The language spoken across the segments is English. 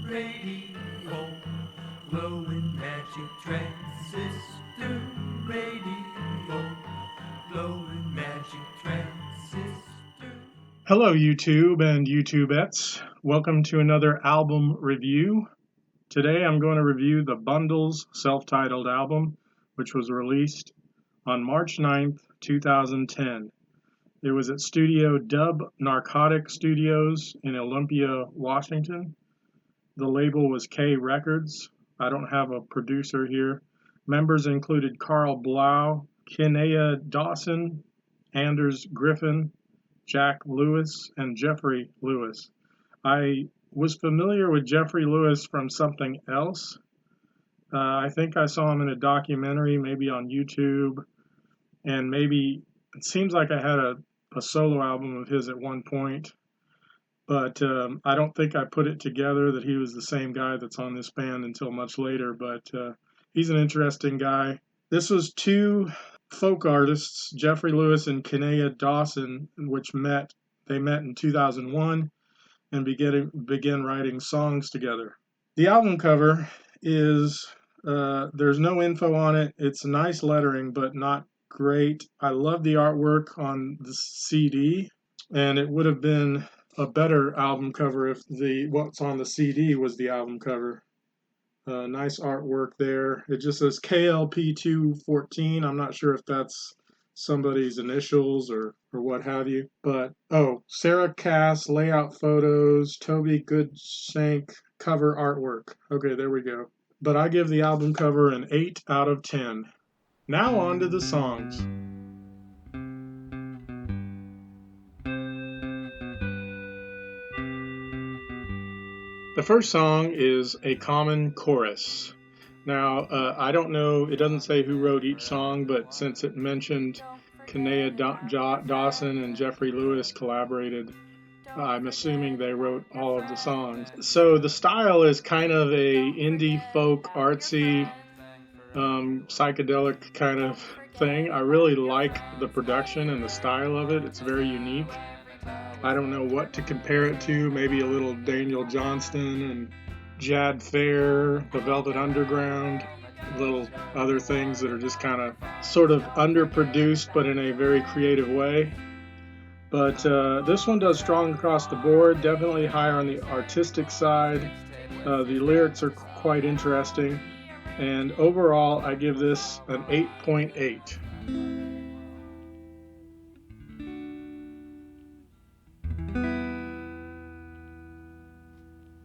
radio, glowing magic transistor radio, glowing magic transistor. Hello, YouTube and YouTubettes. Welcome to another album review. Today I'm going to review the Bundles self-titled album, which was released on March 9th, 2010. It was at Studio Dub Narcotic Studios in Olympia, Washington. The label was K Records. I don't have a producer here. Members included Carl Blau, Kinea Dawson, Anders Griffin, Jack Lewis, and Jeffrey Lewis. I was familiar with Jeffrey Lewis from something else. I think I saw him in a documentary, maybe on YouTube, and maybe it seems like I had a solo album of his at one point, but I don't think I put it together that he was the same guy that's on this band until much later, but he's an interesting guy. This was two folk artists, Jeffrey Lewis and Kinea Dawson, which met in 2001 and began writing songs together. The album cover is, there's no info on it. It's nice lettering, but not great. I love the artwork on the CD, and it would have been a better album cover if what's on the CD was the album cover. Nice artwork there. It just says KLP214. I'm not sure if that's somebody's initials or what have you. But, Sarah Cass, layout photos, Toby Goodshank, cover artwork. Okay, there we go. But I give the album cover an 8 out of 10. Now on to the songs. The first song is A Common Chorus. Now, I don't know, it doesn't say who wrote each song, but since it mentioned Kinea Dawson and Jeffrey Lewis collaborated, I'm assuming they wrote all of the songs. So the style is kind of a indie folk, artsy, psychedelic kind of thing. I really like the production and the style of it. It's very unique. I don't know what to compare it to. Maybe a little Daniel Johnston and Jad Fair, the Velvet Underground, little other things that are just kind of sort of underproduced but in a very creative way. But this one does strong across the board, definitely higher on the artistic side. The lyrics are quite interesting. And overall, I give this an 8.8.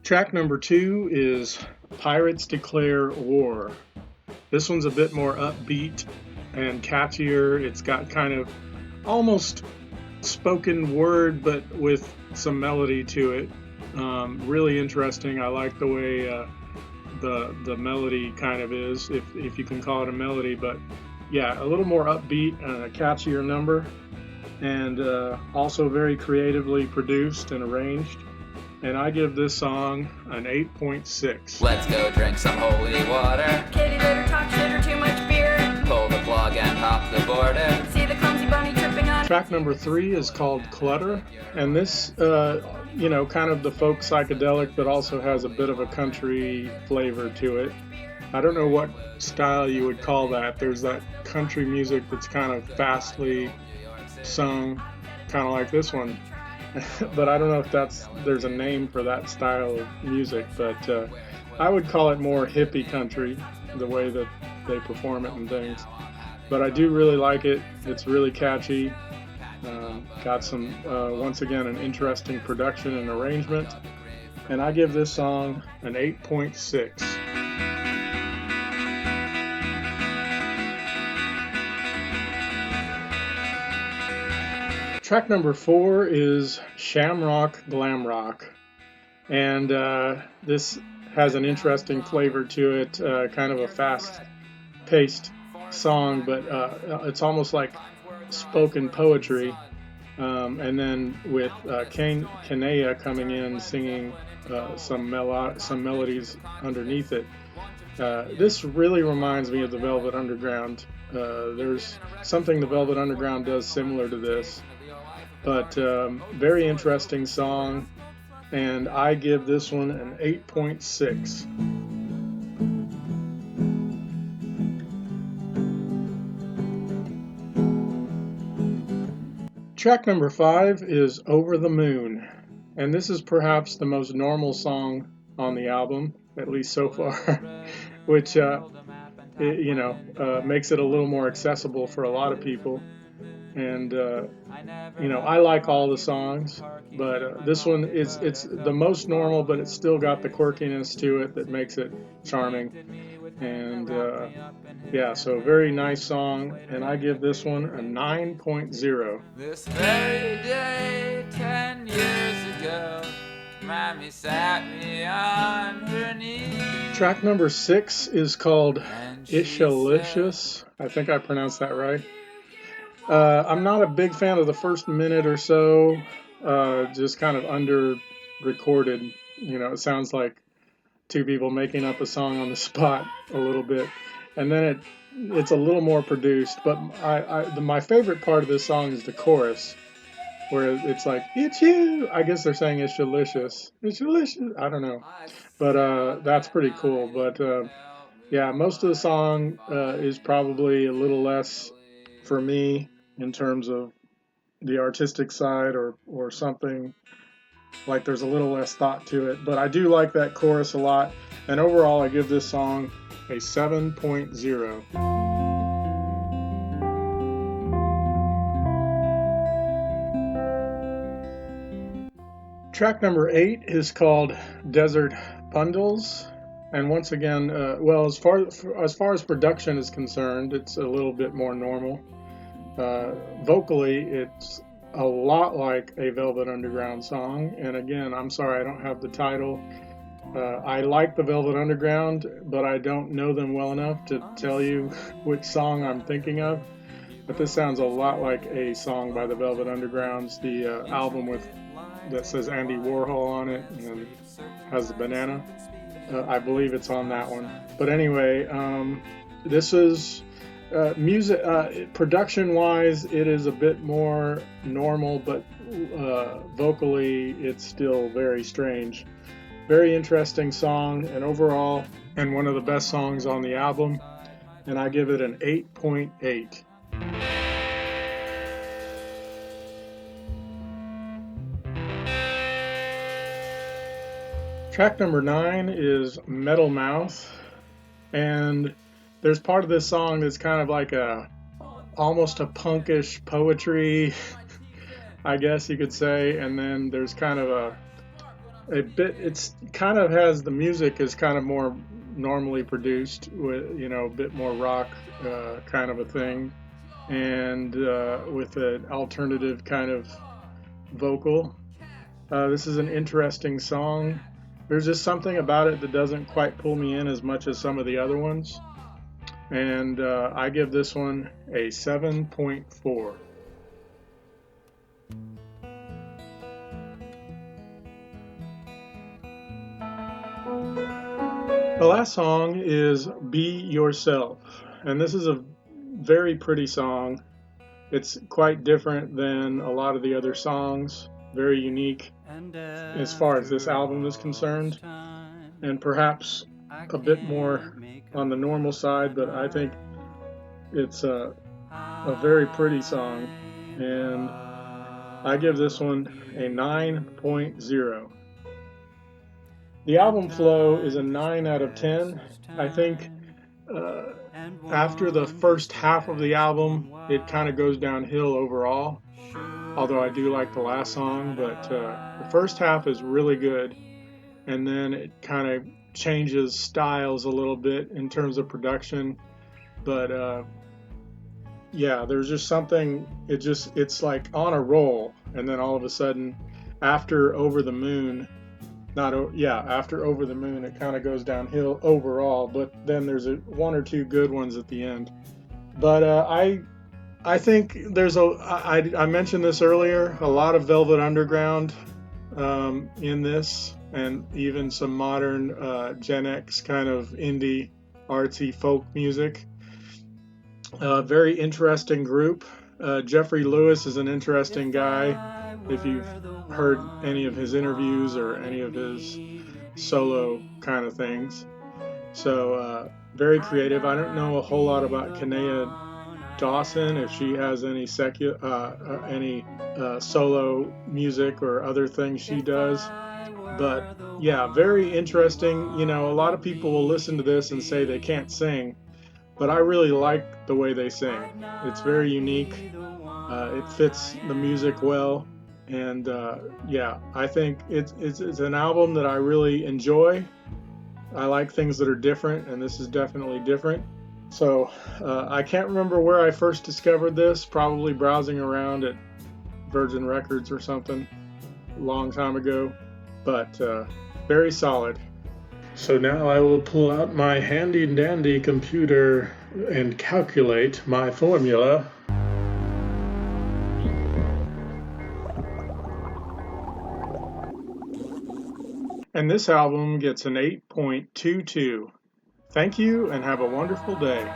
Track number 2 is Pirates Declare War. This one's a bit more upbeat and catchier. It's got kind of almost spoken word, but with some melody to it. Really interesting. I like the way the melody kind of is, if you can call it a melody. But yeah, a little more upbeat and a catchier number, and also very creatively produced and arranged. And I give this song an 8.6. Let's go drink some holy water. Kitty litter, talk shit or too much beer. Pull the plug and hop the border. See the clumsy bunny tripping on. Track number 3 is called Clutter. And this, kind of the folk psychedelic, but also has a bit of a country flavor to it. I don't know what style you would call that. There's that country music that's kind of fastly sung, kind of like this one. But I don't know if there's a name for that style of music, but I would call it more hippie country, the way that they perform it and things. But I do really like it. It's really catchy. Got some, once again, an interesting production and arrangement. And I give this song an 8.6. Track number 4 is Shamrock Glam Rock, and this has an interesting flavor to it, kind of a fast-paced song, but it's almost like spoken poetry, and then with Kinea coming in singing some melodies underneath it. This really reminds me of the Velvet Underground. There's something the Velvet Underground does similar to this. But very interesting song. and I give this one an 8.6. Track number 5 is Over the Moon, and this is perhaps the most normal song on the album, at least so far, which makes it a little more accessible for a lot of people. And I like all the songs, but this one it's the most normal, but it's still got the quirkiness to it that makes it charming. And so very nice song, and I give this one a 9.0. This very day, 10 years ago, Mommy sat me on her knee. Track number 6 is called Ishalicious. I think I pronounced that right. I'm not a big fan of the first minute or so, just kind of under-recorded. It sounds like two people making up a song on the spot a little bit. And then it's a little more produced. But my favorite part of this song is the chorus, where it's like, it's you. I guess they're saying it's delicious. It's delicious. I don't know. But that's pretty cool. But most of the song is probably a little less for me in terms of the artistic side or something. Like there's a little less thought to it. But I do like that chorus a lot. And overall, I give this song a 7.0. Track number 8 is called Desert Bundles, and once again, as far as production is concerned, it's a little bit more normal. Vocally, it's a lot like a Velvet Underground song, and again, I'm sorry I don't have the title. I like the Velvet Underground, but I don't know them well enough to tell you which song I'm thinking of. But this sounds a lot like a song by the Velvet Underground's, the album that says Andy Warhol on it and has the banana. I believe it's on that one. But anyway, this is music. Production-wise, it is a bit more normal, but vocally, it's still very strange. Very interesting song, and overall, and one of the best songs on the album. And I give it an 8.8. Track number 9 is Metal Mouth, and there's part of this song that's kind of like almost a punkish poetry, I guess you could say, and then there's kind of a bit, it's kind of has, the music is kind of more normally produced with, a bit more rock kind of a thing, and with an alternative kind of vocal. This is an interesting song. There's just something about it that doesn't quite pull me in as much as some of the other ones. And I give this one a 7.4. The last song is Be Yourself. And this is a very pretty song. It's quite different than a lot of the other songs. Very unique as far as this album is concerned, and perhaps a bit more on the normal side, but I think it's a very pretty song, and I give this one a 9.0. The album flow is a 9 out of 10. I think after the first half of the album, it kind of goes downhill overall. Although I do like the last song, but the first half is really good, and then it kind of changes styles a little bit in terms of production. But there's just something. It's like on a roll, and then all of a sudden, after Over the Moon, after Over the Moon, it kind of goes downhill overall. But then there's one or two good ones at the end. But I think there's I mentioned this earlier, a lot of Velvet Underground in this, and even some modern Gen X kind of indie, artsy folk music. Very interesting group. Jeffrey Lewis is an interesting guy. if you've heard any of his interviews or any of his solo kind of things. So very creative. I don't know a whole lot about Kanea Dawson, if she has any solo music or other things she does. But yeah, very interesting. You know, a lot of people will listen to this and say they can't sing, but I really like the way they sing. It's very unique. It fits the music well, and yeah, I think it's an album that I really enjoy. I like things that are different, and this is definitely different. So I can't remember where I first discovered this, probably browsing around at Virgin Records or something a long time ago, but very solid. So now I will pull out my handy dandy computer and calculate my formula. And this album gets an 8.22. Thank you and have a wonderful day.